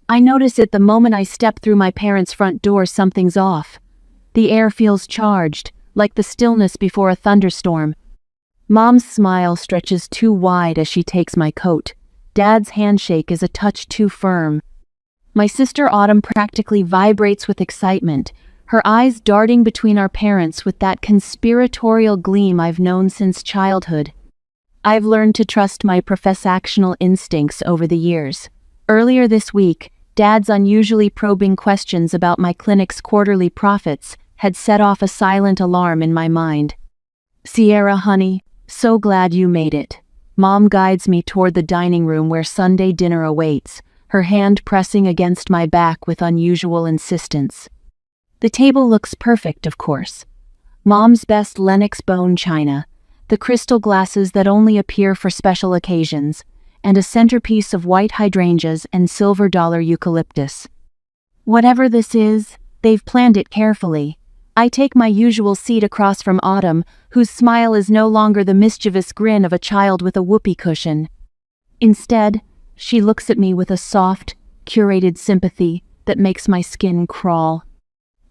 I notice it the moment I step through my parents' front door. Something's off. The air feels charged, like the stillness before a thunderstorm. Mom's smile stretches too wide as she takes my coat. Dad's handshake is a touch too firm. My sister Autumn practically vibrates with excitement, her eyes darting between our parents with that conspiratorial gleam I've known since childhood. I've learned to trust my professional instincts over the years. Earlier this week, Dad's unusually probing questions about my clinic's quarterly profits had set off a silent alarm in my mind. "Sierra, honey, so glad you made it." Mom guides me toward the dining room where Sunday dinner awaits, her hand pressing against my back with unusual insistence. The table looks perfect, of course. Mom's best Lenox bone china, the crystal glasses that only appear for special occasions, and a centerpiece of white hydrangeas and silver dollar eucalyptus. Whatever this is, they've planned it carefully. I take my usual seat across from Autumn, whose smile is no longer the mischievous grin of a child with a whoopee cushion. Instead, she looks at me with a soft, curated sympathy that makes my skin crawl.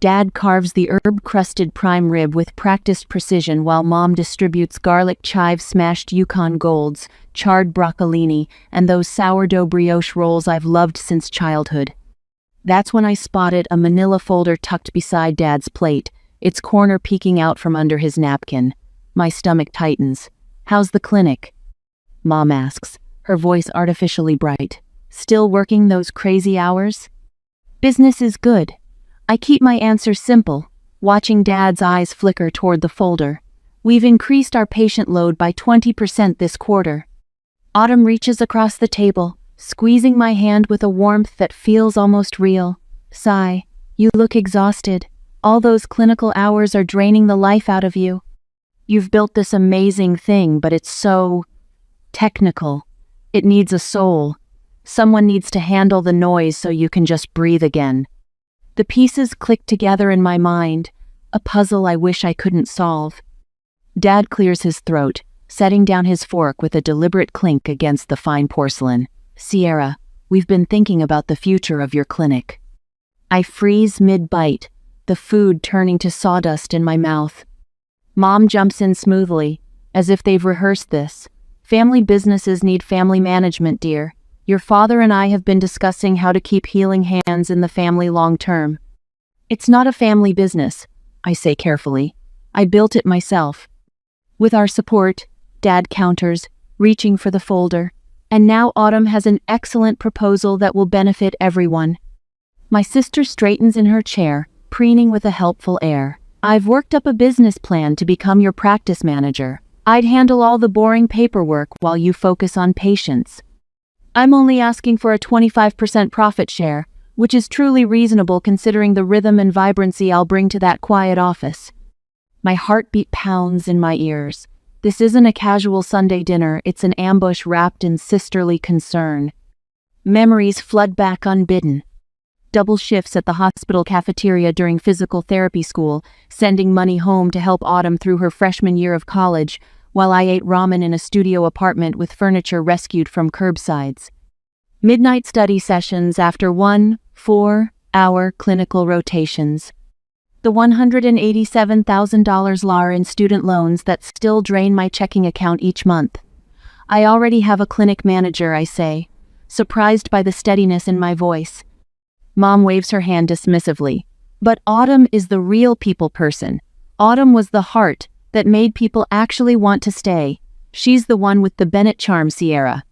Dad carves the herb-crusted prime rib with practiced precision while Mom distributes garlic chive smashed Yukon Golds, charred broccolini, and those sourdough brioche rolls I've loved since childhood. That's when I spotted a manila folder tucked beside Dad's plate, its corner peeking out from under his napkin. My stomach tightens. "How's the clinic?" Mom asks, her voice artificially bright. "Still working those crazy hours?" "Business is good." I keep my answer simple, watching Dad's eyes flicker toward the folder. "We've increased our patient load by 20% this quarter." Autumn reaches across the table, squeezing my hand with a warmth that feels almost real. Sigh, "You look exhausted. All those clinical hours are draining the life out of you. You've built this amazing thing, but it's so technical. It needs a soul. Someone needs to handle the noise so you can just breathe again." The pieces click together in my mind, a puzzle I wish I couldn't solve. Dad clears his throat, setting down his fork with a deliberate clink against the fine porcelain. "Sierra, we've been thinking about the future of your clinic." I freeze mid-bite, the food turning to sawdust in my mouth. Mom jumps in smoothly, as if they've rehearsed this. "Family businesses need family management, dear. Your father and I have been discussing how to keep healing hands in the family long-term." "It's not a family business," I say carefully. "I built it myself." "With our support," Dad counters, reaching for the folder. "And now Autumn has an excellent proposal that will benefit everyone." My sister straightens in her chair, preening with a helpful air. "I've worked up a business plan to become your practice manager. I'd handle all the boring paperwork while you focus on patients. I'm only asking for a 25% profit share, which is truly reasonable considering the rhythm and vibrancy I'll bring to that quiet office." My heartbeat pounds in my ears. This isn't a casual Sunday dinner, it's an ambush wrapped in sisterly concern. Memories flood back unbidden. Double shifts at the hospital cafeteria during physical therapy school, sending money home to help Autumn through her freshman year of college, while I ate ramen in a studio apartment with furniture rescued from curbsides. Midnight study sessions after 4-hour clinical rotations. The $187,000 LAR in student loans that still drain my checking account each month. "I already have a clinic manager," I say, surprised by the steadiness in my voice. Mom waves her hand dismissively. "But Autumn is the real people person. Autumn was the heart that made people actually want to stay. She's the one with the Bennett charm, Sierra."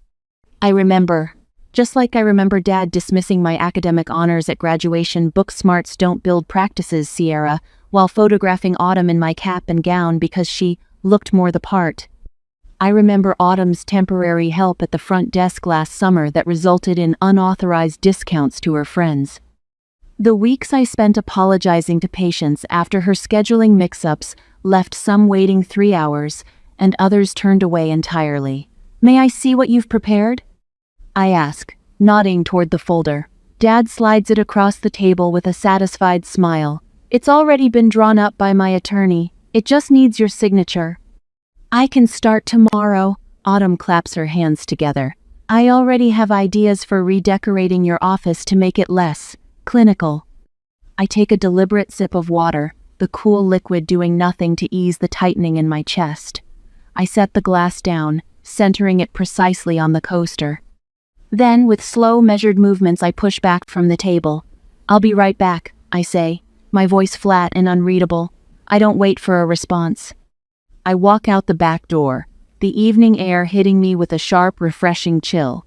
I remember. Just like I remember Dad dismissing my academic honors at graduation, "Book smarts don't build practices, Sierra," while photographing Autumn in my cap and gown because she looked more the part. I remember Autumn's temporary help at the front desk last summer that resulted in unauthorized discounts to her friends. The weeks I spent apologizing to patients after her scheduling mix-ups left some waiting 3 hours, and others turned away entirely. "May I see what you've prepared?" I ask, nodding toward the folder. Dad slides it across the table with a satisfied smile. "It's already been drawn up by my attorney. It just needs your signature." "I can start tomorrow." Autumn claps her hands together. I already have ideas for redecorating your office to make it less clinical. I take a deliberate sip of water, the cool liquid doing nothing to ease the tightening in my chest. I set the glass down, centering it precisely on the coaster. Then, with slow, measured movements, I push back from the table. "I'll be right back," I say, my voice flat and unreadable. I don't wait for a response. I walk out the back door, the evening air hitting me with a sharp, refreshing chill.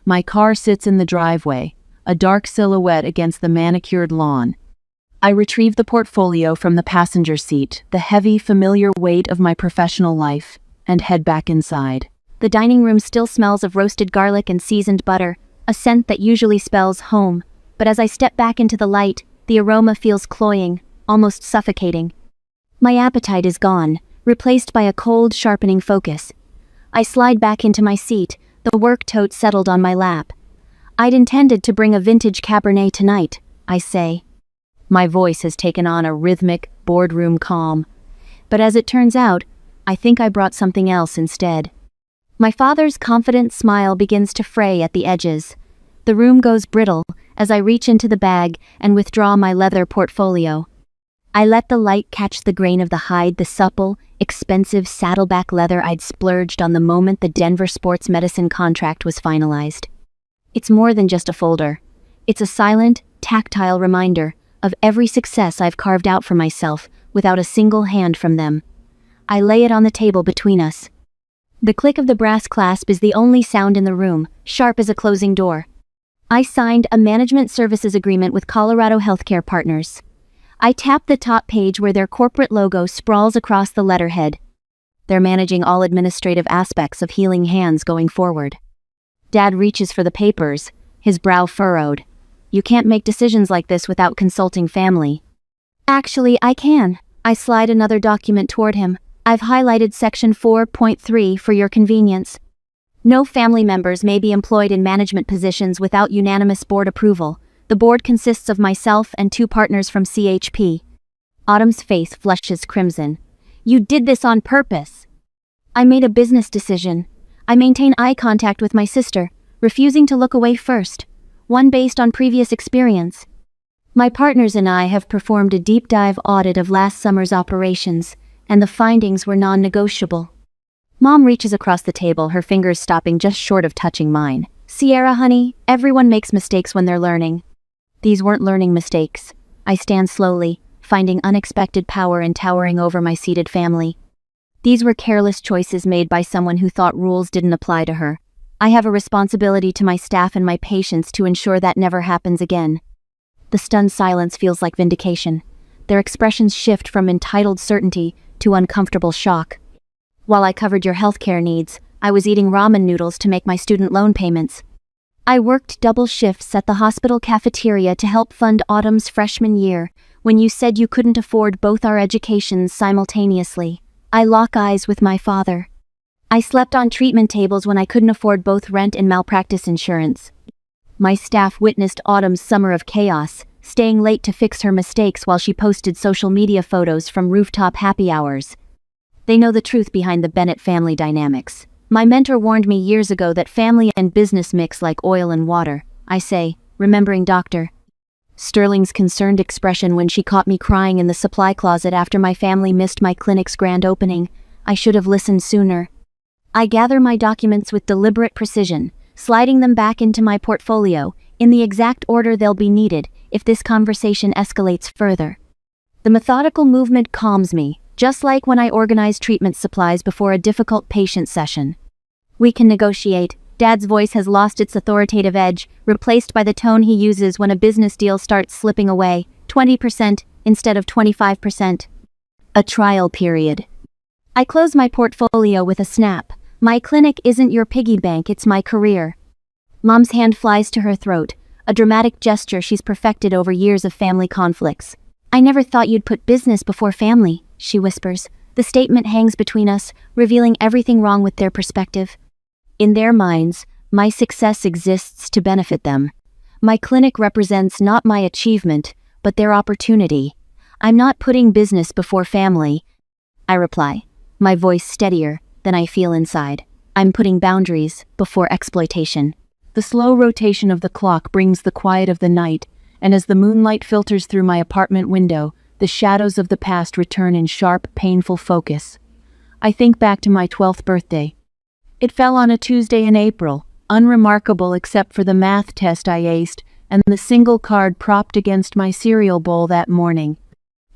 My car sits in the driveway, a dark silhouette against the manicured lawn. I retrieve the portfolio from the passenger seat, the heavy, familiar weight of my professional life, and head back inside. The dining room still smells of roasted garlic and seasoned butter, a scent that usually spells home, but as I step back into the light, the aroma feels cloying, almost suffocating. My appetite is gone, replaced by a cold, sharpening focus. I slide back into my seat, the work tote settled on my lap. "I'd intended to bring a vintage Cabernet tonight," I say. My voice has taken on a rhythmic, boardroom calm. But as it turns out, I think I brought something else instead. My father's confident smile begins to fray at the edges. The room goes brittle as I reach into the bag and withdraw my leather portfolio. I let the light catch the grain of the hide, the supple, expensive saddleback leather I'd splurged on the moment the Denver sports medicine contract was finalized. It's more than just a folder. It's a silent, tactile reminder of every success I've carved out for myself without a single hand from them. I lay it on the table between us. The click of the brass clasp is the only sound in the room, sharp as a closing door. I signed a management services agreement with Colorado Healthcare Partners. I tap the top page where their corporate logo sprawls across the letterhead. They're managing all administrative aspects of Healing Hands going forward. Dad reaches for the papers, his brow furrowed. "You can't make decisions like this without consulting family." "Actually, I can." I slide another document toward him. "I've highlighted Section 4.3 for your convenience. No family members may be employed in management positions without unanimous board approval. The board consists of myself and 2 partners from CHP. Autumn's face flushes crimson. "You did this on purpose." "I made a business decision. I maintain eye contact with my sister, refusing to look away first, one based on previous experience. My partners and I have performed a deep dive audit of last summer's operations, and the findings were non-negotiable." Mom reaches across the table, her fingers stopping just short of touching mine. "Sierra, honey, everyone makes mistakes when they're learning." These weren't learning mistakes. I stand slowly, finding unexpected power in towering over my seated family. These were careless choices made by someone who thought rules didn't apply to her. I have a responsibility to my staff and my patients to ensure that never happens again. The stunned silence feels like vindication. Their expressions shift from entitled certainty to uncomfortable shock. "While I covered your healthcare needs, I was eating ramen noodles to make my student loan payments. I worked double shifts at the hospital cafeteria to help fund Autumn's freshman year, when you said you couldn't afford both our educations simultaneously. I lock eyes with my father. I slept on treatment tables when I couldn't afford both rent and malpractice insurance. My staff witnessed Autumn's summer of chaos, staying late to fix her mistakes while she posted social media photos from rooftop happy hours. They know the truth behind the Bennett family dynamics. My mentor warned me years ago that family and business mix like oil and water," I say, remembering Dr. Sterling's concerned expression when she caught me crying in the supply closet after my family missed my clinic's grand opening. I should have listened sooner. I gather my documents with deliberate precision, sliding them back into my portfolio, in the exact order they'll be needed if this conversation escalates further. The methodical movement calms me, just like when I organize treatment supplies before a difficult patient session. "We can negotiate." Dad's voice has lost its authoritative edge, replaced by the tone he uses when a business deal starts slipping away, 20% instead of 25%. A trial period. I close my portfolio with a snap. My clinic isn't your piggy bank, it's my career. Mom's hand flies to her throat, a dramatic gesture she's perfected over years of family conflicts. "I never thought you'd put business before family," she whispers. The statement hangs between us, revealing everything wrong with their perspective. In their minds, my success exists to benefit them. My clinic represents not my achievement, but their opportunity. "I'm not putting business before family," I reply, my voice steadier than I feel inside. I'm putting boundaries before exploitation. The slow rotation of the clock brings the quiet of the night, and as the moonlight filters through my apartment window, the shadows of the past return in sharp, painful focus. I think back to my 12th birthday. It fell on a Tuesday in April, unremarkable except for the math test I aced and the single card propped against my cereal bowl that morning.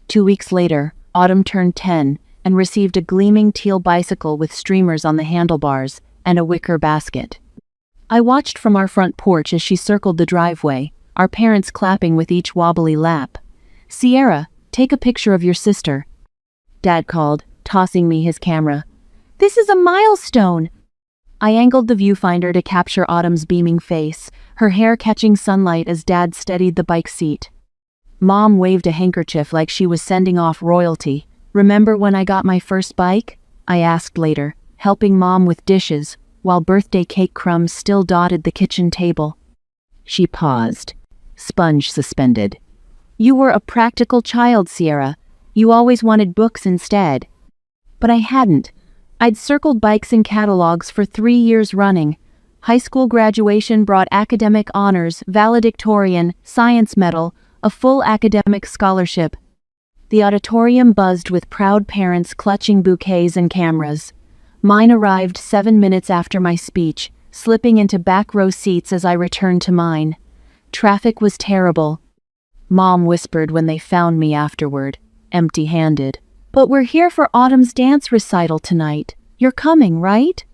2 weeks later, Autumn turned 10 and received a gleaming teal bicycle with streamers on the handlebars and a wicker basket. I watched from our front porch as she circled the driveway, our parents clapping with each wobbly lap. "Sierra, take a picture of your sister," Dad called, tossing me his camera. "This is a milestone!" I angled the viewfinder to capture Autumn's beaming face, her hair catching sunlight as Dad steadied the bike seat. Mom waved a handkerchief like she was sending off royalty. "Remember when I got my first bike?" I asked later, helping Mom with dishes, while birthday cake crumbs still dotted the kitchen table. She paused, sponge suspended. "You were a practical child, Sierra. You always wanted books instead." But I hadn't. I'd circled bikes in catalogs for 3 years running. High school graduation brought academic honors, valedictorian, science medal, a full academic scholarship. The auditorium buzzed with proud parents clutching bouquets and cameras. Mine arrived 7 minutes after my speech, slipping into back row seats as I returned to mine. Traffic was terrible. Mom whispered when they found me afterward, empty-handed. "But we're here for Autumn's dance recital tonight. You're coming, right?"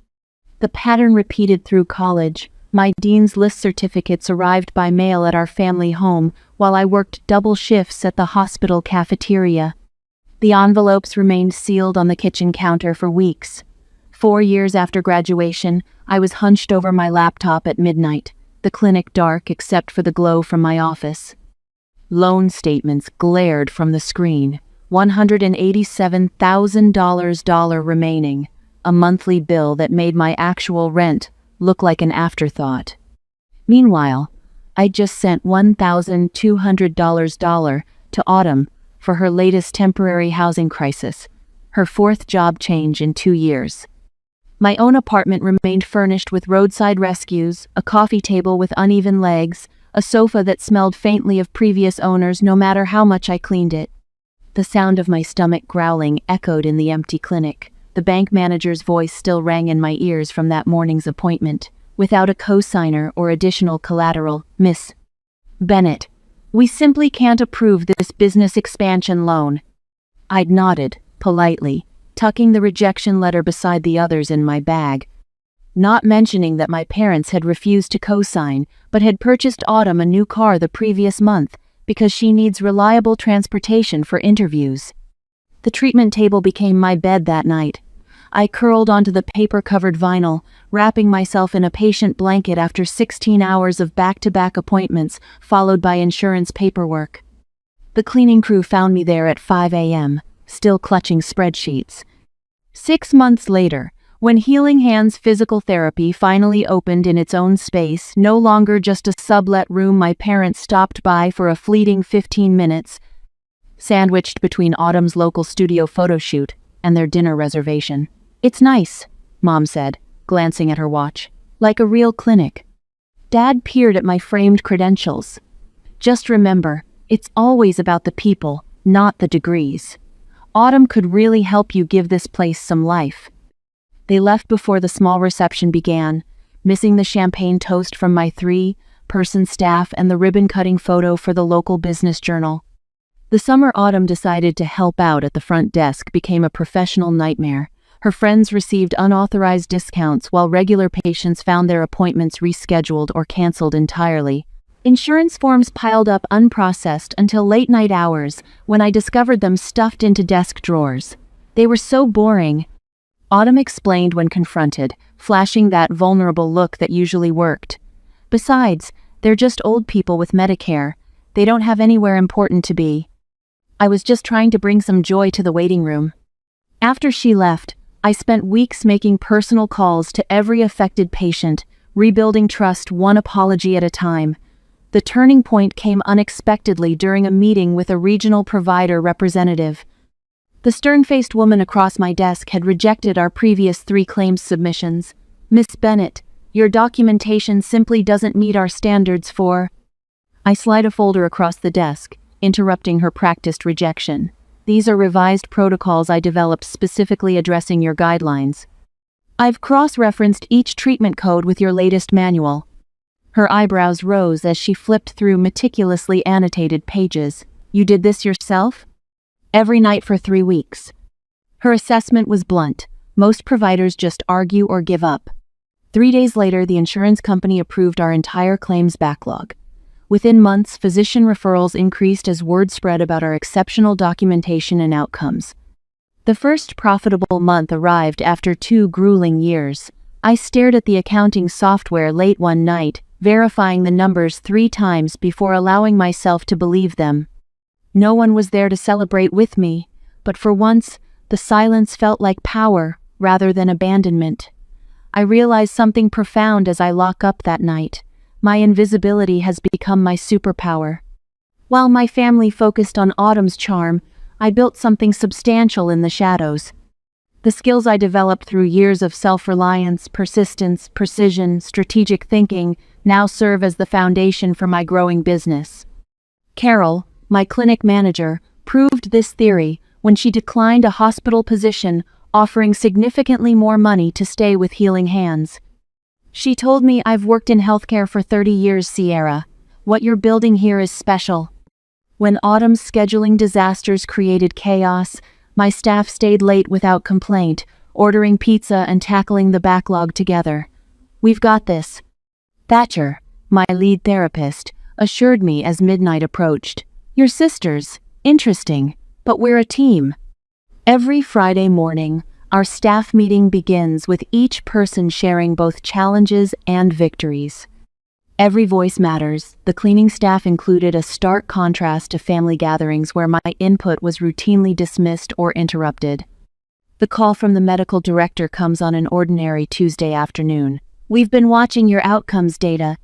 The pattern repeated through college. My dean's list certificates arrived by mail at our family home, while I worked double shifts at the hospital cafeteria. The envelopes remained sealed on the kitchen counter for weeks. 4 years after graduation, I was hunched over my laptop at midnight, the clinic dark except for the glow from my office. Loan statements glared from the screen. $187,000 remaining, a monthly bill that made my actual rent look like an afterthought. Meanwhile, I'd just sent $1,200 to Autumn for her latest temporary housing crisis, her 4th job change in 2 years. My own apartment remained furnished with roadside rescues, a coffee table with uneven legs, a sofa that smelled faintly of previous owners no matter how much I cleaned it. The sound of my stomach growling echoed in the empty clinic. The bank manager's voice still rang in my ears from that morning's appointment. "Without a cosigner or additional collateral, Miss Bennett, we simply can't approve this business expansion loan." I'd nodded, politely, tucking the rejection letter beside the others in my bag, not mentioning that my parents had refused to co-sign, but had purchased Autumn a new car the previous month because she needs reliable transportation for interviews. The treatment table became my bed that night. I curled onto the paper-covered vinyl, wrapping myself in a patient blanket after 16 hours of back-to-back appointments, followed by insurance paperwork. The cleaning crew found me there at 5 a.m., still clutching spreadsheets. 6 months later, when Healing Hands Physical Therapy finally opened in its own space, no longer just a sublet room my parents stopped by for a fleeting 15 minutes, sandwiched between Autumn's local studio photo shoot and their dinner reservation. "It's nice," Mom said, glancing at her watch. "Like a real clinic." Dad peered at my framed credentials. "Just remember, it's always about the people, not the degrees. Autumn could really help you give this place some life." They left before the small reception began, missing the champagne toast from my 3-person staff and the ribbon-cutting photo for the local business journal. The summer Autumn decided to help out at the front desk became a professional nightmare. Her friends received unauthorized discounts while regular patients found their appointments rescheduled or canceled entirely. Insurance forms piled up unprocessed until late-night hours when I discovered them stuffed into desk drawers. They were so boring. Autumn explained when confronted, flashing that vulnerable look that usually worked. "Besides, they're just old people with Medicare. They don't have anywhere important to be." I was just trying to bring some joy to the waiting room. After she left, I spent weeks making personal calls to every affected patient, rebuilding trust one apology at a time. The turning point came unexpectedly during a meeting with a regional provider representative. The stern-faced woman across my desk had rejected our previous 3 claims submissions. Miss Bennett, your documentation simply doesn't meet our standards for... I slide a folder across the desk, interrupting her practiced rejection. These are revised protocols I developed specifically addressing your guidelines. I've cross-referenced each treatment code with your latest manual. Her eyebrows rose as she flipped through meticulously annotated pages. You did this yourself? Every night for 3 weeks. Her assessment was blunt. Most providers just argue or give up. 3 days later, the insurance company approved our entire claims backlog. Within months, physician referrals increased as word spread about our exceptional documentation and outcomes. The first profitable month arrived after 2 grueling years. I stared at the accounting software late one night, verifying the numbers 3 times before allowing myself to believe them. No one was there to celebrate with me, but for once, the silence felt like power rather than abandonment. I realized something profound as I lock up that night. My invisibility has become my superpower. While my family focused on Autumn's charm, I built something substantial in the shadows. The skills I developed through years of self-reliance, persistence, precision, strategic thinking now serve as the foundation for my growing business. Carol, my clinic manager, proved this theory when she declined a hospital position offering significantly more money to stay with Healing Hands. She told me, I've worked in healthcare for 30 years, Sierra. What you're building here is special. When Autumn's scheduling disasters created chaos, my staff stayed late without complaint, ordering pizza and tackling the backlog together. We've got this. Thatcher, my lead therapist, assured me as midnight approached. Your sisters, interesting, but we're a team. Every Friday morning, our staff meeting begins with each person sharing both challenges and victories. Every voice matters. The cleaning staff included a stark contrast to family gatherings where my input was routinely dismissed or interrupted. The call from the medical director comes on an ordinary Tuesday afternoon. We've been watching your outcomes data,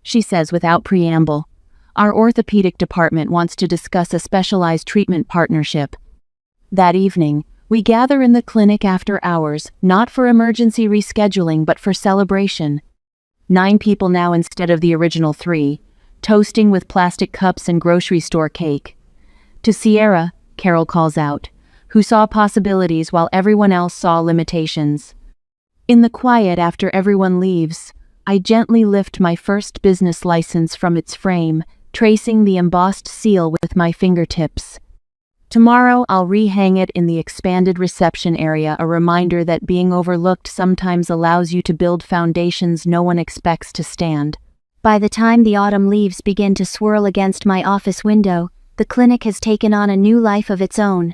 she says without preamble. Our orthopedic department wants to discuss a specialized treatment partnership. That evening, we gather in the clinic after hours, not for emergency rescheduling but for celebration. 9 people now instead of the original 3, toasting with plastic cups and grocery store cake. To Sierra, Carol calls out, who saw possibilities while everyone else saw limitations. In the quiet after everyone leaves, I gently lift my first business license from its frame, tracing the embossed seal with my fingertips. Tomorrow, I'll rehang it in the expanded reception area, a reminder that being overlooked sometimes allows you to build foundations no one expects to stand. By the time the autumn leaves begin to swirl against my office window, the clinic has taken on a new life of its own.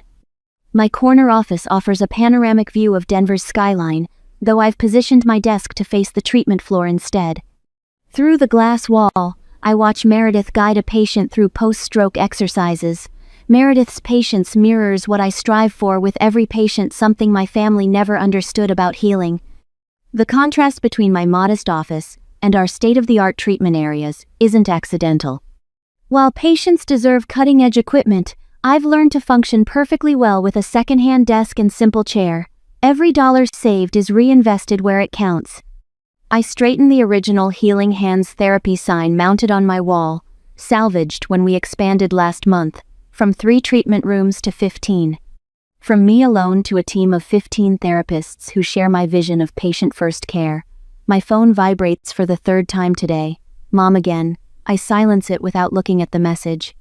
My corner office offers a panoramic view of Denver's skyline, though I've positioned my desk to face the treatment floor instead. Through the glass wall, I watch Meredith guide a patient through post-stroke exercises. Meredith's patience mirrors what I strive for with every patient, something my family never understood about healing. The contrast between my modest office and our state-of-the-art treatment areas isn't accidental. While patients deserve cutting-edge equipment, I've learned to function perfectly well with a second-hand desk and simple chair. Every dollar saved is reinvested where it counts. I straighten the original Healing Hands therapy sign mounted on my wall, salvaged when we expanded last month, from 3 treatment rooms to 15. From me alone to a team of 15 therapists who share my vision of patient-first care. My phone vibrates for the 3rd time today. Mom again. I silence it without looking at the message.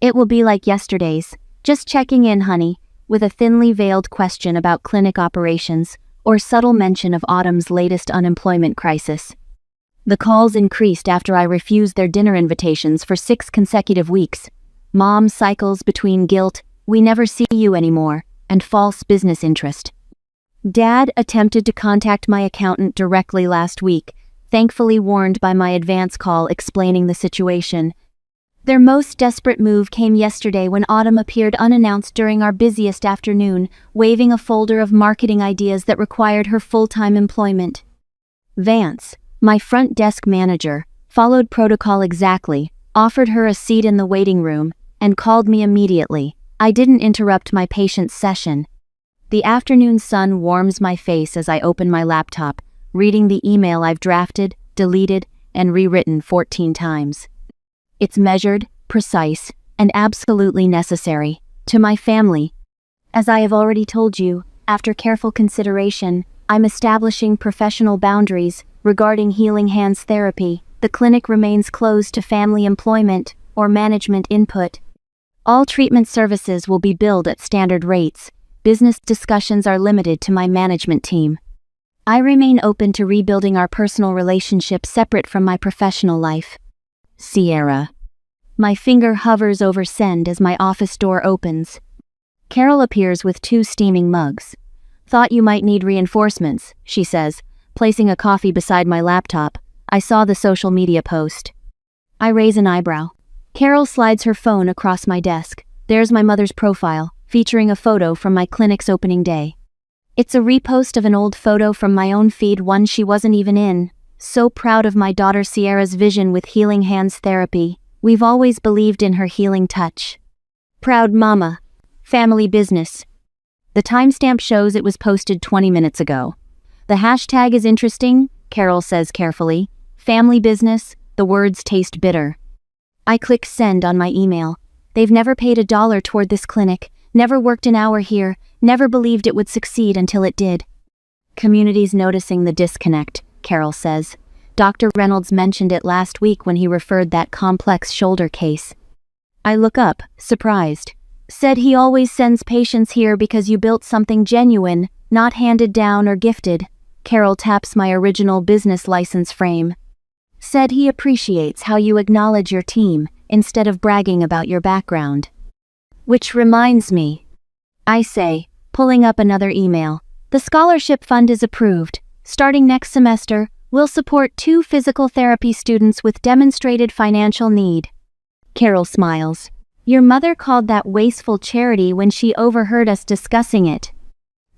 It will be like yesterday's. Just checking in, honey, with a thinly veiled question about clinic operations or subtle mention of Autumn's latest unemployment crisis. The calls increased after I refused their dinner invitations for 6 consecutive weeks. Mom cycles between guilt, we never see you anymore, and false business interest. Dad attempted to contact my accountant directly last week, thankfully warned by my advance call explaining the situation. Their most desperate move came yesterday when Autumn appeared unannounced during our busiest afternoon, waving a folder of marketing ideas that required her full-time employment. Vance, my front desk manager, followed protocol exactly, offered her a seat in the waiting room, and called me immediately. I didn't interrupt my patient's session. The afternoon sun warms my face as I open my laptop, reading the email I've drafted, deleted, and rewritten 14 times. It's measured, precise, and absolutely necessary. To my family. As I have already told you, after careful consideration, I'm establishing professional boundaries regarding Healing Hands therapy. The clinic remains closed to family employment or management input. All treatment services will be billed at standard rates. Business discussions are limited to my management team. I remain open to rebuilding our personal relationship separate from my professional life. Sierra. My finger hovers over send as my office door opens. Carol appears with 2 steaming mugs. Thought you might need reinforcements, she says, placing a coffee beside my laptop. I saw the social media post. I raise an eyebrow. Carol slides her phone across my desk. There's my mother's profile, featuring a photo from my clinic's opening day. It's a repost of an old photo from my own feed, one she wasn't even in. So proud of my daughter Sierra's vision with Healing Hands therapy. We've always believed in her healing touch. Proud mama. Family business. The timestamp shows it was posted 20 minutes ago. The hashtag is interesting, Carol says carefully. Family business, the words taste bitter. I click send on my email. They've never paid $1 toward this clinic, never worked an hour here, never believed it would succeed until it did. Community's noticing the disconnect, Carol says. Dr. Reynolds mentioned it last week when he referred that complex shoulder case. I look up, surprised. Said he always sends patients here because you built something genuine, not handed down or gifted. Carol taps my original business license frame. Said he appreciates how you acknowledge your team, instead of bragging about your background. Which reminds me. I say, pulling up another email. The scholarship fund is approved. Starting next semester, we'll support 2 physical therapy students with demonstrated financial need. Carol smiles. Your mother called that wasteful charity when she overheard us discussing it.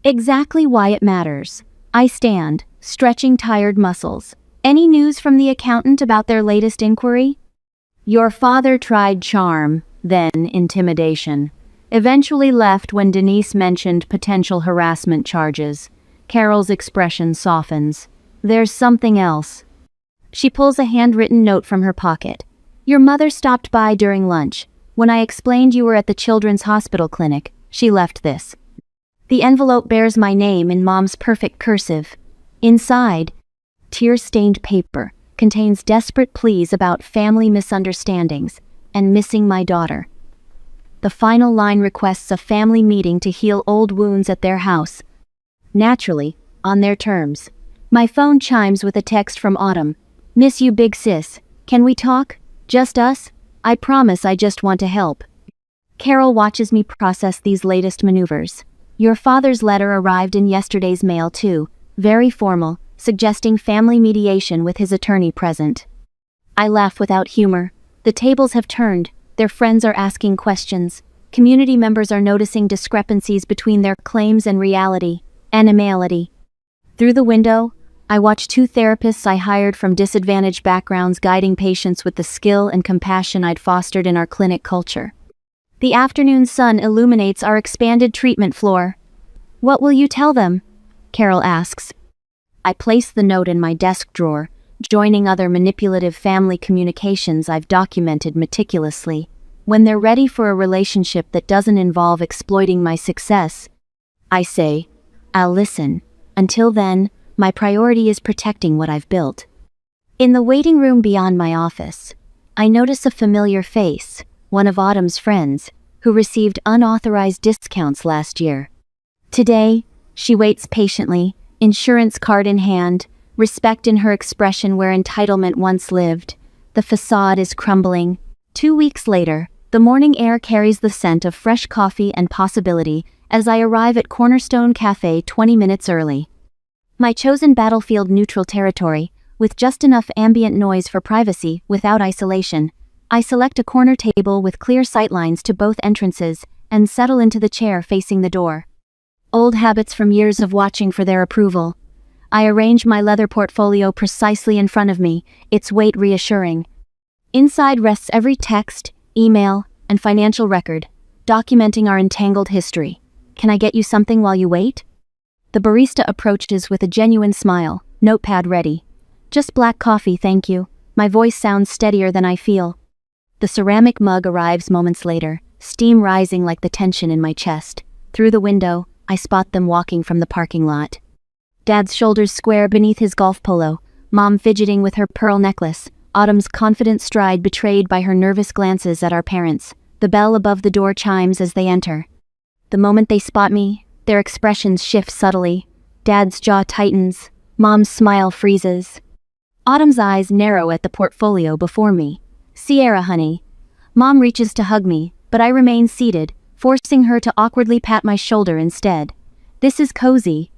Exactly why it matters. I stand, stretching tired muscles. Any news from the accountant about their latest inquiry? Your father tried charm, then intimidation. Eventually left when Denise mentioned potential harassment charges. Carol's expression softens. There's something else. She pulls a handwritten note from her pocket. Your mother stopped by during lunch. When I explained you were at the Children's Hospital Clinic, she left this. The envelope bears my name in Mom's perfect cursive. Inside, tear-stained paper, contains desperate pleas about family misunderstandings and missing my daughter. The final line requests a family meeting to heal old wounds at their house. Naturally, on their terms. My phone chimes with a text from Autumn. Miss you, big sis. Can we talk? Just us? I promise I just want to help. Carol watches me process these latest maneuvers. Your father's letter arrived in yesterday's mail too, very formal, suggesting family mediation with his attorney present. I laugh without humor. The tables have turned, their friends are asking questions. Community members are noticing discrepancies between their claims and reality, animality. Through the window, I watch 2 therapists I hired from disadvantaged backgrounds guiding patients with the skill and compassion I'd fostered in our clinic culture. The afternoon sun illuminates our expanded treatment floor. What will you tell them? Carol asks. I place the note in my desk drawer, joining other manipulative family communications I've documented meticulously. When they're ready for a relationship that doesn't involve exploiting my success, I say, I'll listen. Until then, my priority is protecting what I've built. In the waiting room beyond my office, I notice a familiar face, one of Autumn's friends, who received unauthorized discounts last year. Today, she waits patiently, insurance card in hand, respect in her expression where entitlement once lived. The facade is crumbling. 2 weeks later, the morning air carries the scent of fresh coffee and possibility as I arrive at Cornerstone Cafe 20 minutes early. My chosen battlefield-neutral territory, with just enough ambient noise for privacy without isolation. I select a corner table with clear sightlines to both entrances and settle into the chair facing the door. Old habits from years of watching for their approval. I arrange my leather portfolio precisely in front of me, its weight reassuring. Inside rests every text, email, and financial record, documenting our entangled history. Can I get you something while you wait? The barista approaches with a genuine smile. Notepad ready. Just black coffee, thank you. My voice sounds steadier than I feel. The ceramic mug arrives moments later, steam rising like the tension in my chest. Through the window, I spot them walking from the parking lot. Dad's shoulders square beneath his golf polo, Mom fidgeting with her pearl necklace, Autumn's confident stride betrayed by her nervous glances at our parents. The bell above the door chimes as they enter. The moment they spot me, their expressions shift subtly. Dad's jaw tightens, Mom's smile freezes. Autumn's eyes narrow at the portfolio before me. Sierra, honey. Mom reaches to hug me, but I remain seated, forcing her to awkwardly pat my shoulder instead. This is cozy.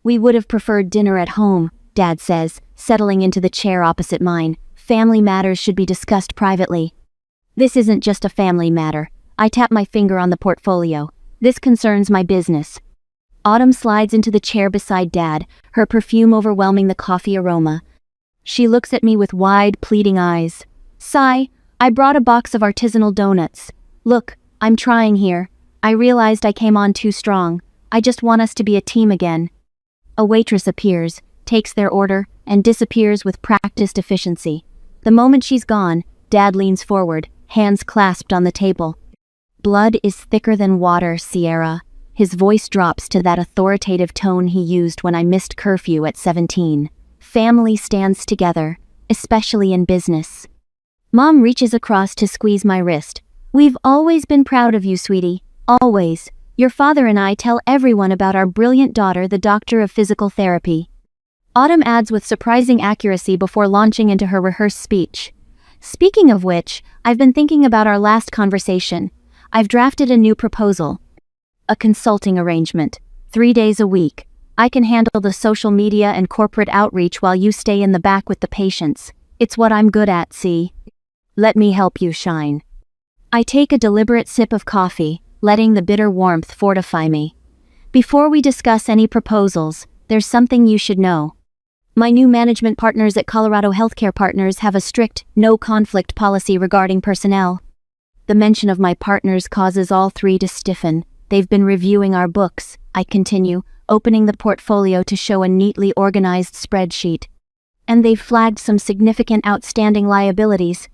We would have preferred dinner at home, Dad says, settling into the chair opposite mine. Family matters should be discussed privately. This isn't just a family matter. I tap my finger on the portfolio. This concerns my business. Autumn slides into the chair beside Dad, her perfume overwhelming the coffee aroma. She looks at me with wide, pleading eyes. Sigh, I brought a box of artisanal donuts. Look, I'm trying here. I realized I came on too strong. I just want us to be a team again. A waitress appears, takes their order, and disappears with practiced efficiency. The moment she's gone, Dad leans forward, hands clasped on the table. Blood is thicker than water, Sierra. His voice drops to that authoritative tone he used when I missed curfew at 17. Family stands together, especially in business. Mom reaches across to squeeze my wrist. We've always been proud of you, sweetie. Always. Your father and I tell everyone about our brilliant daughter, the doctor of physical therapy. Autumn adds with surprising accuracy before launching into her rehearsed speech. Speaking of which, I've been thinking about our last conversation. I've drafted a new proposal. A consulting arrangement. 3 days a week. I can handle the social media and corporate outreach while you stay in the back with the patients. It's what I'm good at, see? Let me help you shine. I take a deliberate sip of coffee, letting the bitter warmth fortify me. Before we discuss any proposals, there's something you should know. My new management partners at Colorado Healthcare Partners have a strict, no-conflict policy regarding personnel. The mention of my partners causes all three to stiffen. They've been reviewing our books, I continue, opening the portfolio to show a neatly organized spreadsheet. And they've flagged some significant outstanding liabilities.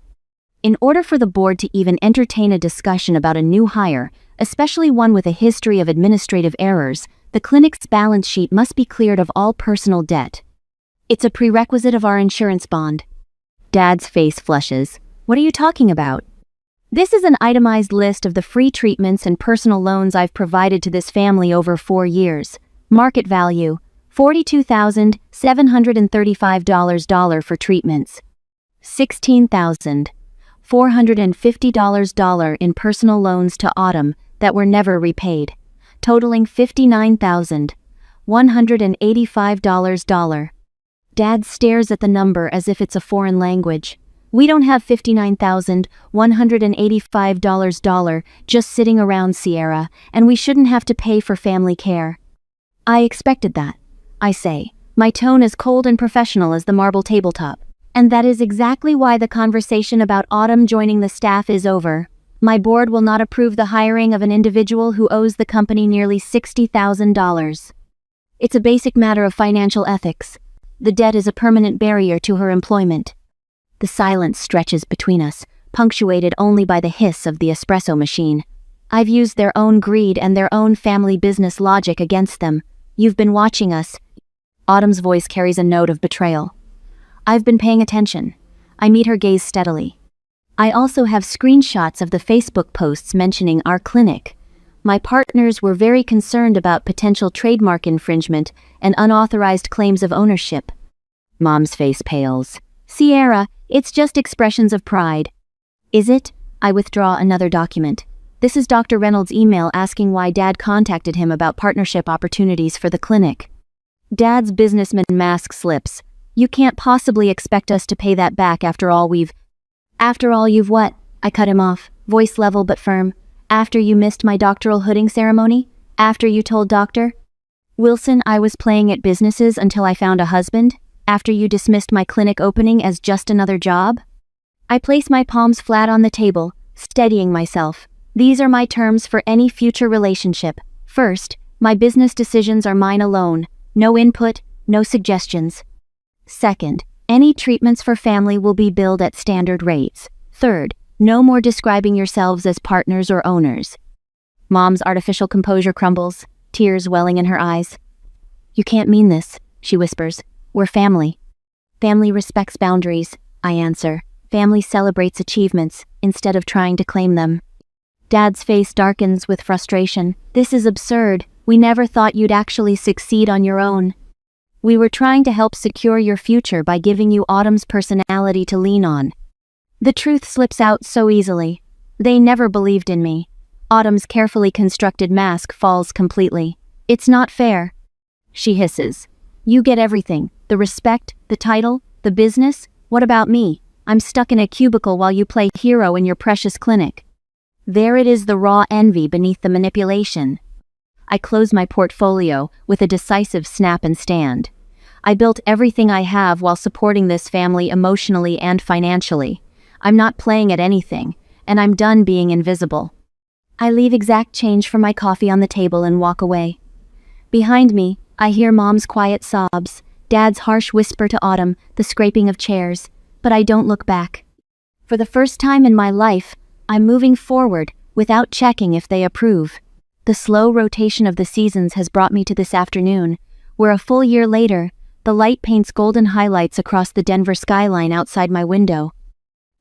In order for the board to even entertain a discussion about a new hire, especially one with a history of administrative errors, the clinic's balance sheet must be cleared of all personal debt. It's a prerequisite of our insurance bond. Dad's face flushes. What are you talking about? This is an itemized list of the free treatments and personal loans I've provided to this family over 4 years. Market value, $42,735 for treatments. $16,450 in personal loans to Autumn that were never repaid, totaling $59,185. Dad stares at the number as if it's a foreign language. We don't have $59,185 just sitting around, Sierra, and we shouldn't have to pay for family care. I expected that, I say, my tone as cold and professional as the marble tabletop. And that is exactly why the conversation about Autumn joining the staff is over. My board will not approve the hiring of an individual who owes the company nearly $60,000. It's a basic matter of financial ethics. The debt is a permanent barrier to her employment. The silence stretches between us, punctuated only by the hiss of the espresso machine. I've used their own greed and their own family business logic against them. You've been watching us. Autumn's voice carries a note of betrayal. I've been paying attention. I meet her gaze steadily. I also have screenshots of the Facebook posts mentioning our clinic. My partners were very concerned about potential trademark infringement and unauthorized claims of ownership. Mom's face pales. Sierra, it's just expressions of pride. Is it? I withdraw another document. This is Dr. Reynolds' email asking why Dad contacted him about partnership opportunities for the clinic. Dad's businessman mask slips. You can't possibly expect us to pay that back after all you've what? I cut him off, voice level but firm. After you missed my doctoral hooding ceremony? After you told Dr. Wilson I was playing at businesses until I found a husband? After you dismissed my clinic opening as just another job? I place my palms flat on the table, steadying myself. These are my terms for any future relationship. First, my business decisions are mine alone. No input, no suggestions. Second, any treatments for family will be billed at standard rates. Third, no more describing yourselves as partners or owners. Mom's artificial composure crumbles, tears welling in her eyes. You can't mean this, she whispers. We're family. Family respects boundaries, I answer. Family celebrates achievements, instead of trying to claim them. Dad's face darkens with frustration. This is absurd. We never thought you'd actually succeed on your own. We were trying to help secure your future by giving you Autumn's personality to lean on. The truth slips out so easily. They never believed in me. Autumn's carefully constructed mask falls completely. It's not fair. She hisses. You get everything. The respect, the title, the business. What about me? I'm stuck in a cubicle while you play hero in your precious clinic. There it is, the raw envy beneath the manipulation. I close my portfolio with a decisive snap and stand. I built everything I have while supporting this family emotionally and financially. I'm not playing at anything, and I'm done being invisible. I leave exact change for my coffee on the table and walk away. Behind me, I hear Mom's quiet sobs, Dad's harsh whisper to Autumn, the scraping of chairs, but I don't look back. For the first time in my life, I'm moving forward without checking if they approve. The slow rotation of the seasons has brought me to this afternoon, where a full year later, the light paints golden highlights across the Denver skyline outside my window.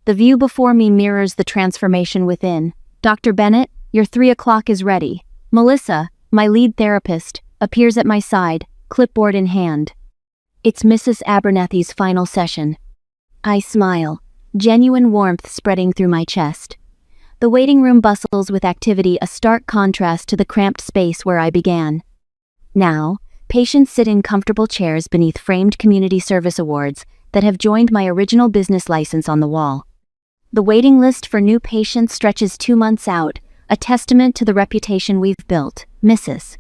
The view before me mirrors the transformation within. Dr. Bennett, your 3 o'clock is ready. Melissa, my lead therapist, appears at my side, clipboard in hand. It's Mrs. Abernathy's final session. I smile, genuine warmth spreading through my chest. The waiting room bustles with activity, a stark contrast to the cramped space where I began. Now, patients sit in comfortable chairs beneath framed community service awards that have joined my original business license on the wall. The waiting list for new patients stretches 2 months out, a testament to the reputation we've built. Mrs.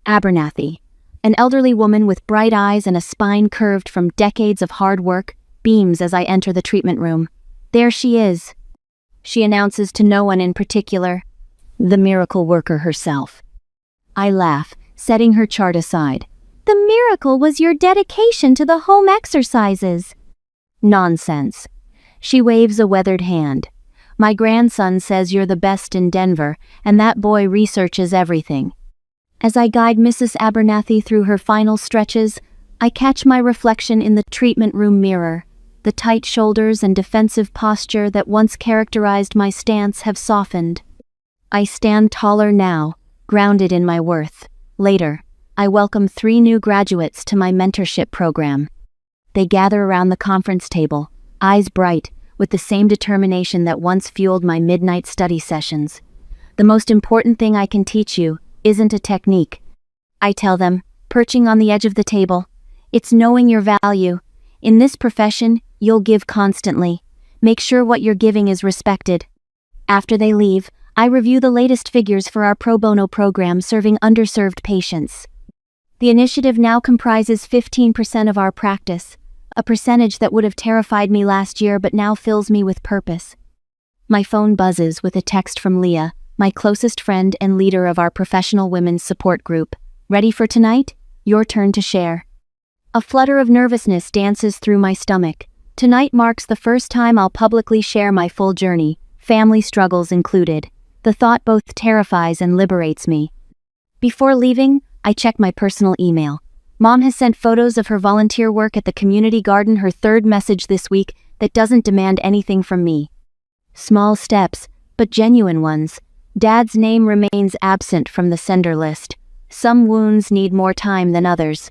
Abernathy, an elderly woman with bright eyes and a spine curved from decades of hard work, beams as I enter the treatment room. There she is. She announces to no one in particular, the miracle worker herself. I laugh, setting her chart aside. The miracle was your dedication to the home exercises. Nonsense. She waves a weathered hand. My grandson says you're the best in Denver, and that boy researches everything. As I guide Mrs. Abernathy through her final stretches, I catch my reflection in the treatment room mirror. The tight shoulders and defensive posture that once characterized my stance have softened. I stand taller now, grounded in my worth. Later, I welcome 3 new graduates to my mentorship program. They gather around the conference table, eyes bright, with the same determination that once fueled my midnight study sessions. The most important thing I can teach you isn't a technique. I tell them, perching on the edge of the table, it's knowing your value. In this profession, you'll give constantly. Make sure what you're giving is respected. After they leave, I review the latest figures for our pro bono program serving underserved patients. The initiative now comprises 15% of our practice, a percentage that would have terrified me last year but now fills me with purpose. My phone buzzes with a text from Leah, my closest friend and leader of our professional women's support group. Ready for tonight? Your turn to share. A flutter of nervousness dances through my stomach. Tonight marks the first time I'll publicly share my full journey, family struggles included. The thought both terrifies and liberates me. Before leaving, I check my personal email. Mom has sent photos of her volunteer work at the community garden, her 3rd message this week that doesn't demand anything from me. Small steps, but genuine ones. Dad's name remains absent from the sender list. Some wounds need more time than others.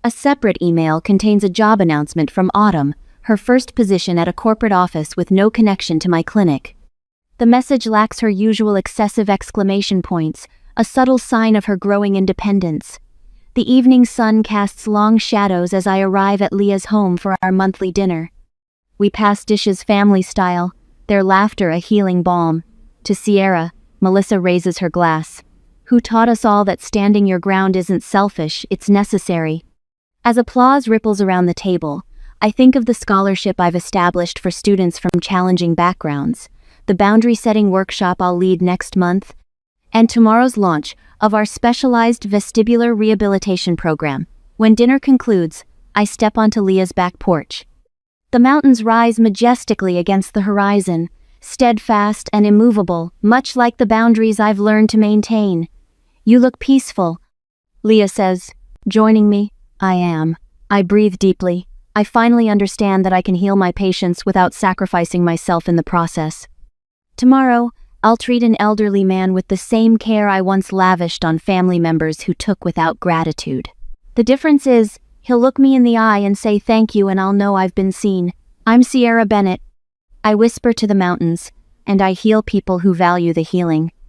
A separate email contains a job announcement from Autumn, her first position at a corporate office with no connection to my clinic. The message lacks her usual excessive exclamation points, a subtle sign of her growing independence. The evening sun casts long shadows as I arrive at Leah's home for our monthly dinner. We pass dishes family style, their laughter a healing balm. To Sierra, Melissa raises her glass. Who taught us all that standing your ground isn't selfish, it's necessary. As applause ripples around the table, I think of the scholarship I've established for students from challenging backgrounds, the boundary-setting workshop I'll lead next month, and tomorrow's launch of our specialized vestibular rehabilitation program. When dinner concludes, I step onto Leah's back porch. The mountains rise majestically against the horizon, steadfast and immovable, much like the boundaries I've learned to maintain. You look peaceful, Leah says, joining me. I am. I breathe deeply. I finally understand that I can heal my patients without sacrificing myself in the process. Tomorrow, I'll treat an elderly man with the same care I once lavished on family members who took without gratitude. The difference is, he'll look me in the eye and say thank you, and I'll know I've been seen. I'm Sierra Bennett. I whisper to the mountains, and I heal people who value the healing.